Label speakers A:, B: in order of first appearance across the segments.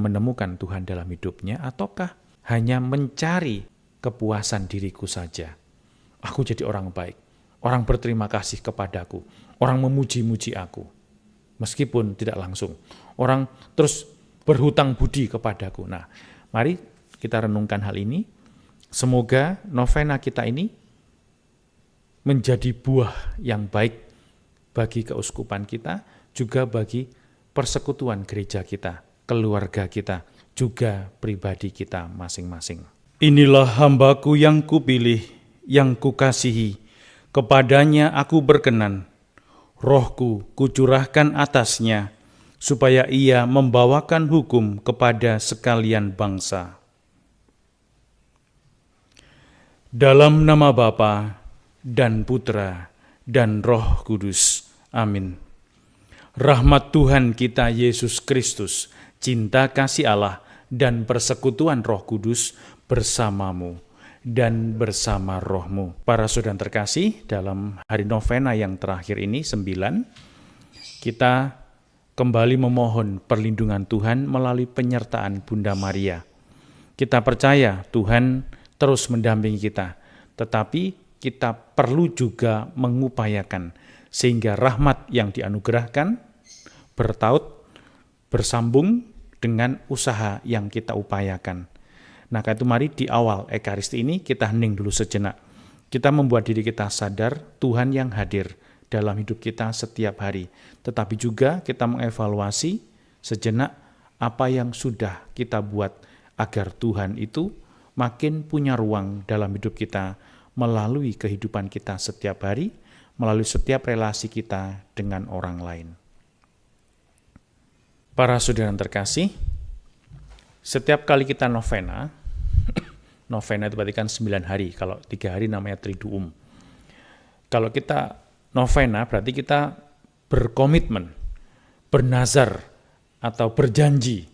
A: menemukan Tuhan dalam hidupnya, ataukah hanya mencari kepuasan diriku saja? Aku jadi orang baik, orang berterima kasih kepadaku, orang memuji-muji aku. Meskipun tidak langsung, orang terus berhutang budi kepadaku. Nah, mari kita renungkan hal ini. Semoga novena kita ini menjadi buah yang baik bagi keuskupan kita, juga bagi persekutuan gereja kita, keluarga kita, juga pribadi kita masing-masing. Inilah hambaku yang kupilih, yang kukasihi, kepadanya aku berkenan. Rohku kucurahkan atasnya, supaya ia membawakan hukum kepada sekalian bangsa. Dalam nama Bapa dan Putra dan Roh Kudus. Amin. Rahmat Tuhan kita Yesus Kristus, cinta kasih Allah, dan persekutuan Roh Kudus bersamamu dan bersama rohmu. Para saudara terkasih, dalam hari novena yang terakhir ini, 9, kita kembali memohon perlindungan Tuhan melalui penyertaan Bunda Maria. Kita percaya Tuhan terus mendampingi kita, tetapi kita perlu juga mengupayakan sehingga rahmat yang dianugerahkan bertaut, bersambung dengan usaha yang kita upayakan. Nah, karena itu mari di awal Ekaristi ini kita hening dulu sejenak. Kita membuat diri kita sadar Tuhan yang hadir dalam hidup kita setiap hari. Tetapi juga kita mengevaluasi sejenak apa yang sudah kita buat agar Tuhan itu makin punya ruang dalam hidup kita melalui kehidupan kita setiap hari, melalui setiap relasi kita dengan orang lain. Para saudara terkasih, setiap kali kita novena itu berarti kan 9 hari, kalau 3 hari namanya Triduum. Kalau kita novena berarti kita berkomitmen, bernazar atau berjanji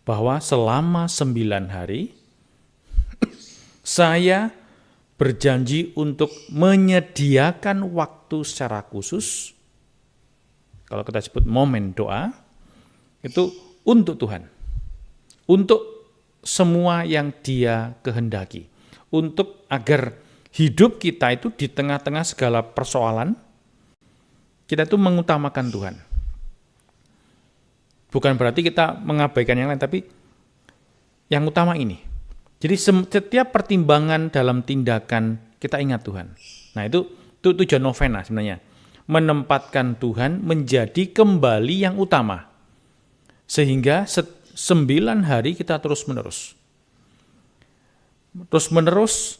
A: bahwa selama 9 hari saya berjanji untuk menyediakan waktu secara khusus, kalau kita sebut momen doa, itu untuk Tuhan, untuk semua yang Dia kehendaki, untuk agar hidup kita itu di tengah-tengah segala persoalan, kita itu mengutamakan Tuhan. Bukan berarti kita mengabaikan yang lain, tapi yang utama ini. Jadi setiap pertimbangan dalam tindakan kita ingat Tuhan. Nah, itu tujuan novena sebenarnya. Menempatkan Tuhan menjadi kembali yang utama. Sehingga 9 hari kita terus-menerus. Terus-menerus,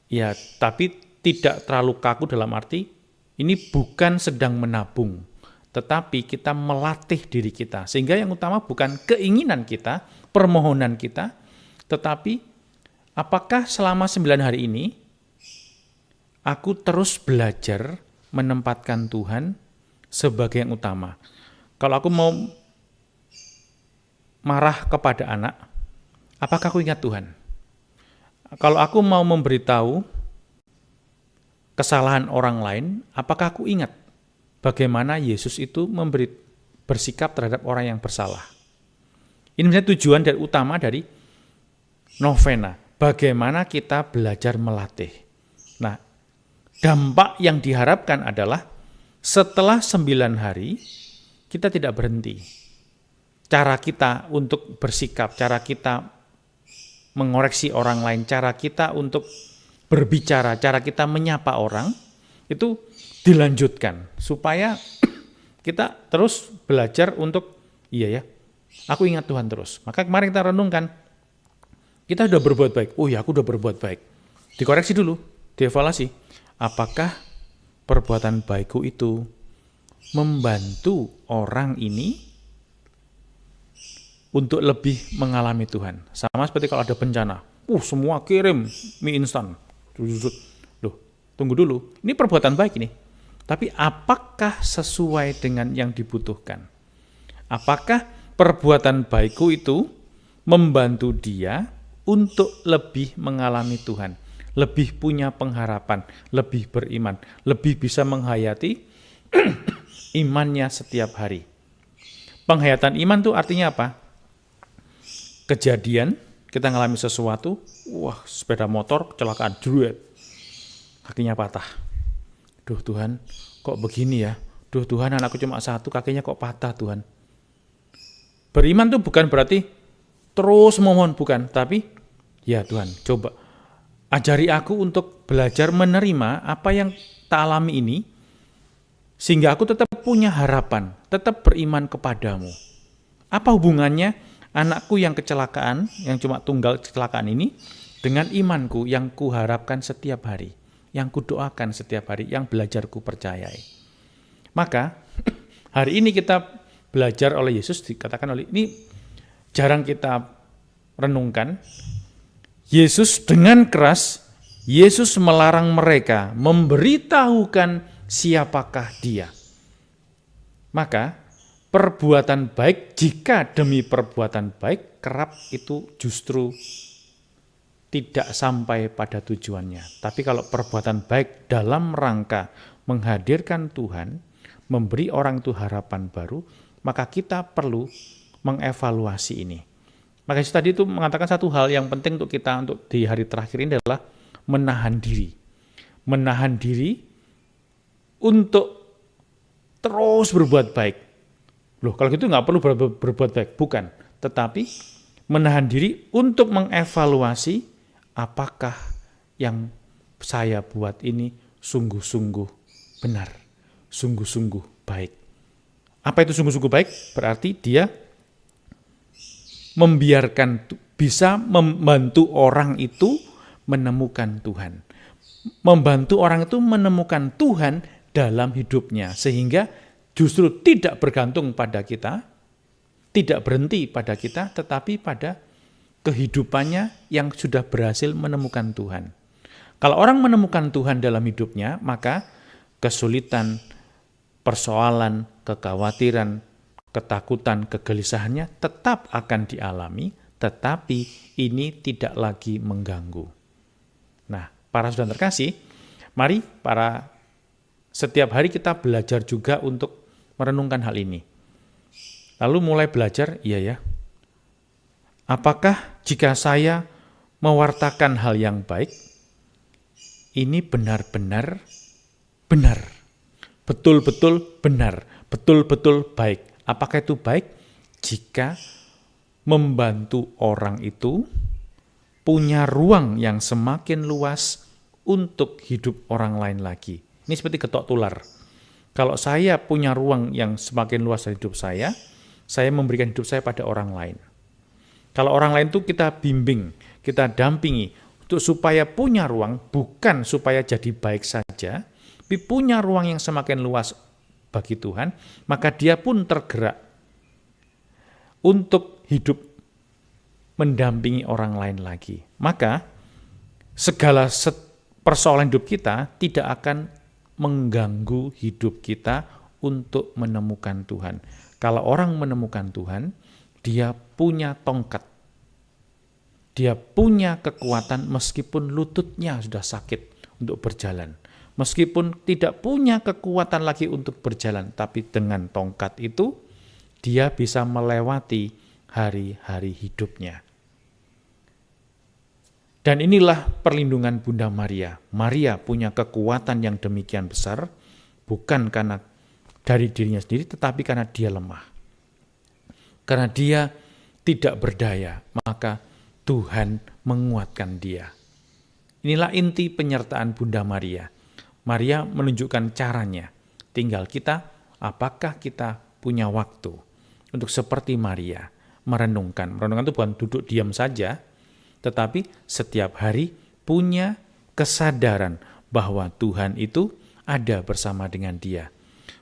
A: ya, tapi tidak terlalu kaku dalam arti, ini bukan sedang menabung, tetapi kita melatih diri kita. Sehingga yang utama bukan keinginan kita, permohonan kita, tetapi apakah selama 9 hari ini, aku terus belajar menempatkan Tuhan sebagai yang utama. Kalau aku mau marah kepada anak, apakah aku ingat Tuhan? Kalau aku mau memberitahu kesalahan orang lain, apakah aku ingat bagaimana Yesus itu bersikap terhadap orang yang bersalah? Ini menjadi tujuan dan utama dari novena. Bagaimana kita belajar melatih. Nah, dampak yang diharapkan adalah setelah 9 hari, kita tidak berhenti. Cara kita untuk bersikap, cara kita mengoreksi orang lain, cara kita untuk berbicara, cara kita menyapa orang, itu dilanjutkan. Supaya kita terus belajar untuk, iya ya, aku ingat Tuhan terus. Maka kemarin kita renungkan, kita sudah berbuat baik. Oh ya, aku sudah berbuat baik. Dikoreksi dulu, dievaluasi. Apakah perbuatan baikku itu membantu orang ini untuk lebih mengalami Tuhan? Sama seperti kalau ada bencana. Semua kirim mie instan. Loh, tunggu dulu. Ini perbuatan baik ini. Tapi apakah sesuai dengan yang dibutuhkan? Apakah perbuatan baikku itu membantu dia untuk lebih mengalami Tuhan, lebih punya pengharapan, lebih beriman, lebih bisa menghayati imannya setiap hari? Penghayatan iman itu artinya apa? kejadian, kita ngalami sesuatu, wah sepeda motor kecelakaan, druet, kakinya patah. Duh Tuhan, kok begini ya? Duh Tuhan, anakku cuma satu, kakinya kok patah Tuhan. Beriman tuh bukan berarti terus mohon, bukan. Tapi ya Tuhan, coba ajari aku untuk belajar menerima apa yang tak alami ini, sehingga aku tetap punya harapan, tetap beriman kepadamu. Apa hubungannya anakku yang kecelakaan, yang cuma tunggal kecelakaan ini, dengan imanku yang kuharapkan setiap hari, yang kudoakan setiap hari, yang belajar ku percayai. Maka hari ini kita belajar oleh Yesus, dikatakan oleh ini jarang kita renungkan. Yesus dengan keras, Yesus melarang mereka memberitahukan siapakah Dia. Maka perbuatan baik, jika demi perbuatan baik, kerap itu justru tidak sampai pada tujuannya. Tapi kalau perbuatan baik dalam rangka menghadirkan Tuhan, memberi orang itu harapan baru, maka kita perlu mengevaluasi ini. Maka Yesus tadi itu mengatakan satu hal yang penting untuk kita untuk di hari terakhir ini adalah menahan diri. Menahan diri untuk terus berbuat baik. Loh, kalau gitu nggak perlu berbuat baik, bukan. Tetapi menahan diri untuk mengevaluasi apakah yang saya buat ini sungguh-sungguh benar, sungguh-sungguh baik. Apa itu sungguh-sungguh baik? Berarti dia bisa membantu orang itu menemukan Tuhan. Membantu orang itu menemukan Tuhan dalam hidupnya, sehingga justru tidak bergantung pada kita, tidak berhenti pada kita, tetapi pada kehidupannya yang sudah berhasil menemukan Tuhan. Kalau orang menemukan Tuhan dalam hidupnya, maka kesulitan, persoalan, kekhawatiran, ketakutan, kegelisahannya tetap akan dialami, tetapi ini tidak lagi mengganggu. Nah, para saudara terkasih, mari setiap hari kita belajar juga untuk merenungkan hal ini. Lalu mulai belajar, iya ya, apakah jika saya mewartakan hal yang baik, ini benar-benar benar, betul-betul benar, betul-betul baik. Apakah itu baik? Jika membantu orang itu punya ruang yang semakin luas untuk hidup orang lain lagi. Ini seperti getok tular. Kalau saya punya ruang yang semakin luas dari hidup saya memberikan hidup saya pada orang lain. Kalau orang lain itu kita bimbing, kita dampingi, untuk supaya punya ruang, bukan supaya jadi baik saja, tapi punya ruang yang semakin luas bagi Tuhan, maka dia pun tergerak untuk hidup mendampingi orang lain lagi. Maka segala persoalan hidup kita tidak akan mengganggu hidup kita untuk menemukan Tuhan. Kalau orang menemukan Tuhan, dia punya tongkat. Dia punya kekuatan meskipun lututnya sudah sakit untuk berjalan. Meskipun tidak punya kekuatan lagi untuk berjalan, tapi dengan tongkat itu, dia bisa melewati hari-hari hidupnya. Dan inilah perlindungan Bunda Maria. Maria punya kekuatan yang demikian besar, bukan karena dari dirinya sendiri, tetapi karena dia lemah. Karena dia tidak berdaya, maka Tuhan menguatkan dia. Inilah inti penyertaan Bunda Maria. Maria menunjukkan caranya. Tinggal kita, apakah kita punya waktu untuk seperti Maria, merenungkan. Merenungkan itu bukan duduk diam saja, tetapi setiap hari punya kesadaran bahwa Tuhan itu ada bersama dengan dia.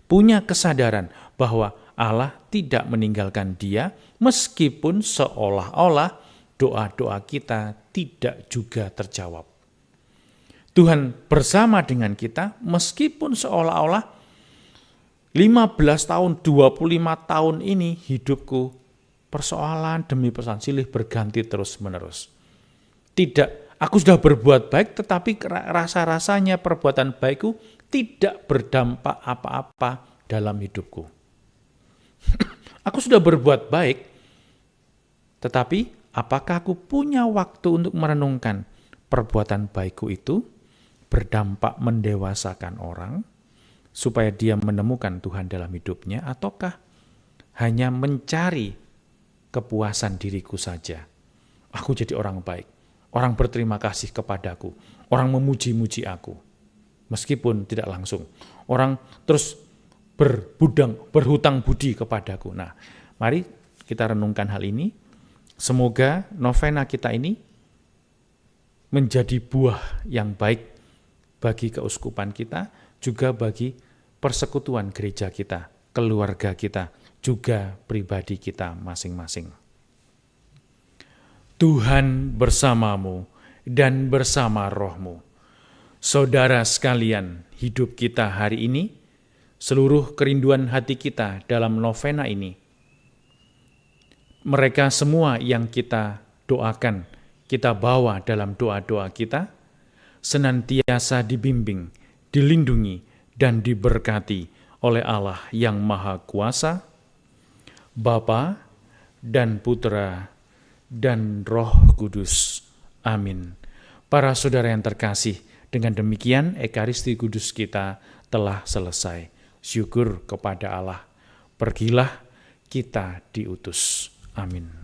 A: Punya kesadaran bahwa Allah tidak meninggalkan dia, meskipun seolah-olah doa-doa kita tidak juga terjawab. Tuhan bersama dengan kita, meskipun seolah-olah 15 tahun, 25 tahun ini hidupku persoalan demi persoalan silih berganti terus-menerus. Tidak, aku sudah berbuat baik, tetapi rasa-rasanya perbuatan baikku tidak berdampak apa-apa dalam hidupku. Aku sudah berbuat baik, tetapi apakah aku punya waktu untuk merenungkan perbuatan baikku itu berdampak mendewasakan orang, supaya dia menemukan Tuhan dalam hidupnya, ataukah hanya mencari kepuasan diriku saja. Aku jadi orang baik, orang berterima kasih kepadaku, orang memuji-muji aku. Meskipun tidak langsung, orang terus berhutang budi kepadaku. Nah, mari kita renungkan hal ini. Semoga novena kita ini menjadi buah yang baik bagi keuskupan kita, juga bagi persekutuan gereja kita, keluarga kita, juga pribadi kita masing-masing. Tuhan bersamamu dan bersama rohmu. Saudara sekalian, hidup kita hari ini, seluruh kerinduan hati kita dalam novena ini, mereka semua yang kita doakan, kita bawa dalam doa-doa kita, senantiasa dibimbing, dilindungi, dan diberkati oleh Allah yang Maha Kuasa, Bapa dan Putra dan Roh Kudus. Amin. Para saudara yang terkasih, dengan demikian Ekaristi Kudus kita telah selesai. Syukur kepada Allah. Pergilah, kita diutus. Amin.